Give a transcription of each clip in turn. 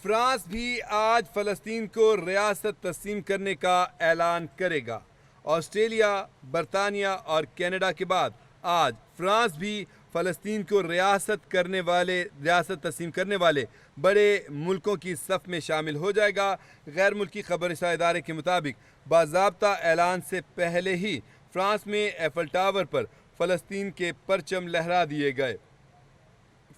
France بھی آج فلسطین کو ریاست تسلیم کرنے کا اعلان کرے گا۔ آسٹریلیا، برطانیہ اور کینیڈا کے بعد آج فرانس بھی فلسطین کو ریاست تسلیم کرنے والے بڑے ملکوں کی صف میں شامل ہو جائے گا۔ غیر ملکی خبر رساں ادارے کے مطابق باضابطہ اعلان سے پہلے ہی فرانس میں ایفل ٹاور پر فلسطین کے پرچم لہرا دیے گئے۔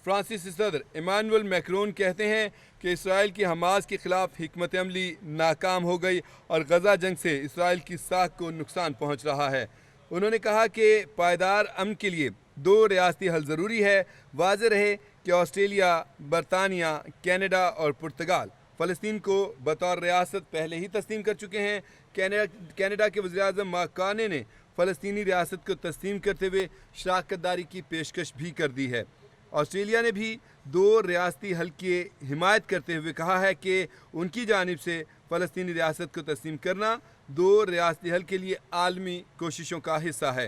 فرانسیسی صدر ایمانوئل میکرون کہتے ہیں کہ اسرائیل کی حماس کے خلاف حکمت عملی ناکام ہو گئی اور غزہ جنگ سے اسرائیل کی ساکھ کو نقصان پہنچ رہا ہے۔ انہوں نے کہا کہ پائیدار امن کے لیے دو ریاستی حل ضروری ہے۔ واضح رہے کہ آسٹریلیا، برطانیہ، کینیڈا اور پرتگال فلسطین کو بطور ریاست پہلے ہی تسلیم کر چکے ہیں۔ کینیڈا کے وزیراعظم مارک کارنے نے فلسطینی ریاست کو تسلیم کرتے ہوئے شراکت داری کی پیشکش بھی کر دی ہے۔ آسٹریلیا نے بھی دو ریاستی حل کی حمایت کرتے ہوئے کہا ہے کہ ان کی جانب سے فلسطینی ریاست کو تسلیم کرنا دو ریاستی حل کے لیے عالمی کوششوں کا حصہ ہے،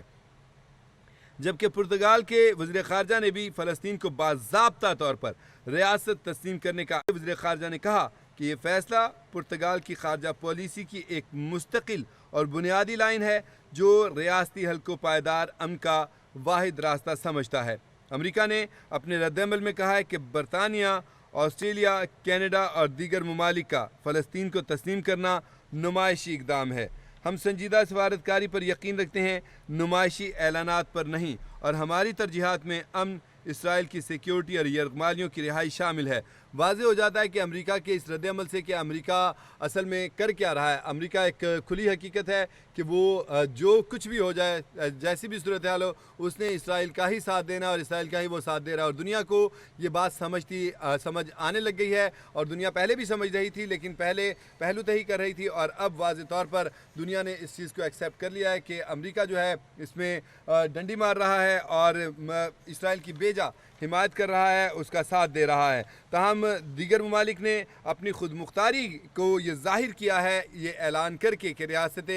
جبکہ پرتگال کے وزیر خارجہ نے بھی فلسطین کو باضابطہ طور پر ریاست تسلیم کرنے کا وزیر خارجہ نے کہا کہ یہ فیصلہ پرتگال کی خارجہ پالیسی کی ایک مستقل اور بنیادی لائن ہے جو ریاستی حل کو پائیدار امن کا واحد راستہ سمجھتا ہے۔ امریکہ نے اپنے رد عمل میں کہا ہے کہ برطانیہ، آسٹریلیا، کینیڈا اور دیگر ممالک کا فلسطین کو تسلیم کرنا نمائشی اقدام ہے۔ ہم سنجیدہ سفارتکاری پر یقین رکھتے ہیں، نمائشی اعلانات پر نہیں، اور ہماری ترجیحات میں امن، اسرائیل کی سیکیورٹی اور یرغمالیوں کی رہائی شامل ہے۔ واضح ہو جاتا ہے کہ امریکہ کے اس رد عمل سے کہ امریکہ اصل میں کر کیا رہا ہے۔ امریکہ ایک کھلی حقیقت ہے کہ وہ جو کچھ بھی ہو جائے، جیسی بھی صورتحال ہو، اس نے اسرائیل کا ہی ساتھ دینا اور اسرائیل کا ہی وہ ساتھ دے رہا ہے، اور دنیا کو یہ بات سمجھ آنے لگ گئی ہے، اور دنیا پہلے بھی سمجھ رہی تھی لیکن پہلے پہلو تہی کر رہی تھی، اور اب واضح طور پر دنیا نے اس چیز کو ایکسیپٹ کر لیا ہے کہ امریکہ جو ہے اس میں ڈنڈی مار رہا ہے اور اسرائیل کی بیجا حمایت کر رہا ہے، اس کا ساتھ دے رہا ہے۔ تاہم دیگر ممالک نے اپنی خود مختاری کو یہ ظاہر کیا ہے، یہ اعلان کر کے کہ ریاست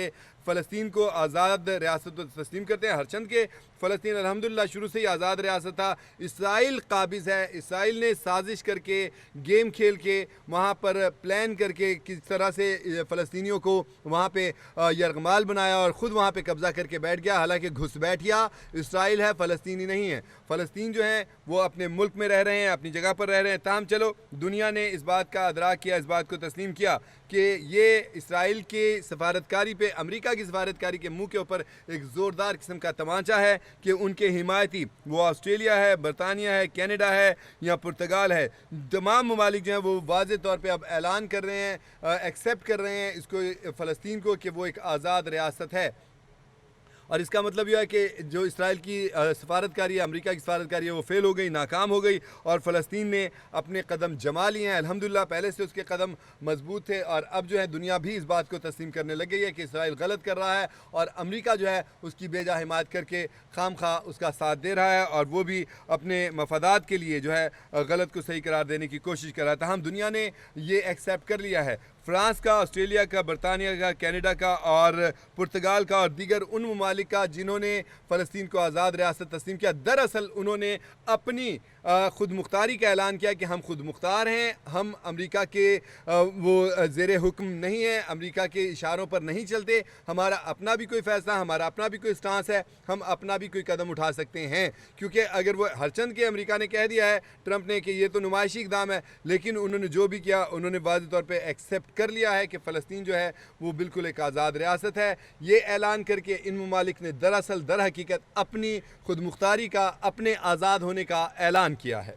فلسطین کو آزاد ریاست تسلیم کرتے ہیں۔ ہرچند کہ فلسطین الحمدللہ شروع سے ہی آزاد ریاست تھا، اسرائیل قابض ہے۔ اسرائیل نے سازش کر کے، گیم کھیل کے، وہاں پر پلان کر کے کس طرح سے فلسطینیوں کو وہاں پہ یرغمال بنایا اور خود وہاں پہ قبضہ کر کے بیٹھ گیا، حالانکہ گھس بیٹھیا اسرائیل ہے، فلسطینی نہیں ہے۔ فلسطین جو ہے وہ اپنے ملک میں رہ رہے ہیں، اپنی جگہ پر رہ رہے ہیں۔ تاہم چلو دنیا نے اس بات کا ادراک کیا، اس بات کو تسلیم کیا کہ یہ اسرائیل کے سفارتکاری پہ، امریکہ کی سفارتکاری کے منہ کے اوپر ایک زوردار قسم کا تمانچہ ہے کہ ان کے حمایتی، وہ آسٹریلیا ہے، برطانیہ ہے، کینیڈا ہے یا پرتگال ہے، تمام ممالک جو ہیں وہ واضح طور پہ اب اعلان کر رہے ہیں، ایکسیپٹ کر رہے ہیں اس کو، فلسطین کو، کہ وہ ایک آزاد ریاست ہے۔ اور اس کا مطلب یہ ہے کہ جو اسرائیل کی سفارتکاری ہے، امریکہ کی سفارتکاری ہے، وہ فیل ہو گئی، ناکام ہو گئی، اور فلسطین نے اپنے قدم جما لیے ہیں۔ الحمدللہ پہلے سے اس کے قدم مضبوط تھے، اور اب جو ہے دنیا بھی اس بات کو تسلیم کرنے لگ گئی ہے کہ اسرائیل غلط کر رہا ہے، اور امریکہ جو ہے اس کی بیجا حمایت کر کے خام خواہ اس کا ساتھ دے رہا ہے، اور وہ بھی اپنے مفادات کے لیے جو ہے غلط کو صحیح قرار دینے کی کوشش کر رہا ہے۔ تاہم دنیا نے یہ ایکسیپٹ کر لیا ہے، فرانس کا، آسٹریلیا کا، برطانیہ کا، کینیڈا کا اور پرتگال کا اور دیگر ان ممالک کا جنہوں نے فلسطین کو آزاد ریاست تسلیم کیا، دراصل انہوں نے اپنی خود مختاری کا اعلان کیا کہ ہم خود مختار ہیں، ہم امریکہ کے وہ زیر حکم نہیں ہیں، امریکہ کے اشاروں پر نہیں چلتے، ہمارا اپنا بھی کوئی فیصلہ، ہمارا اپنا بھی کوئی سٹانس ہے، ہم اپنا بھی کوئی قدم اٹھا سکتے ہیں۔ کیونکہ اگر وہ ہرچند کہ امریکہ نے کہہ دیا ہے، ٹرمپ نے، کہ یہ تو نمائشی اقدام ہے، لیکن انہوں نے جو بھی کیا، انہوں نے واضح طور پہ ایکسیپٹ کر لیا ہے کہ فلسطین جو ہے وہ بالکل ایک آزاد ریاست ہے۔ یہ اعلان کر کے ان ممالک نے دراصل در حقیقت اپنی خود مختاری کا، اپنے آزاد ہونے کا اعلان کیا ہے۔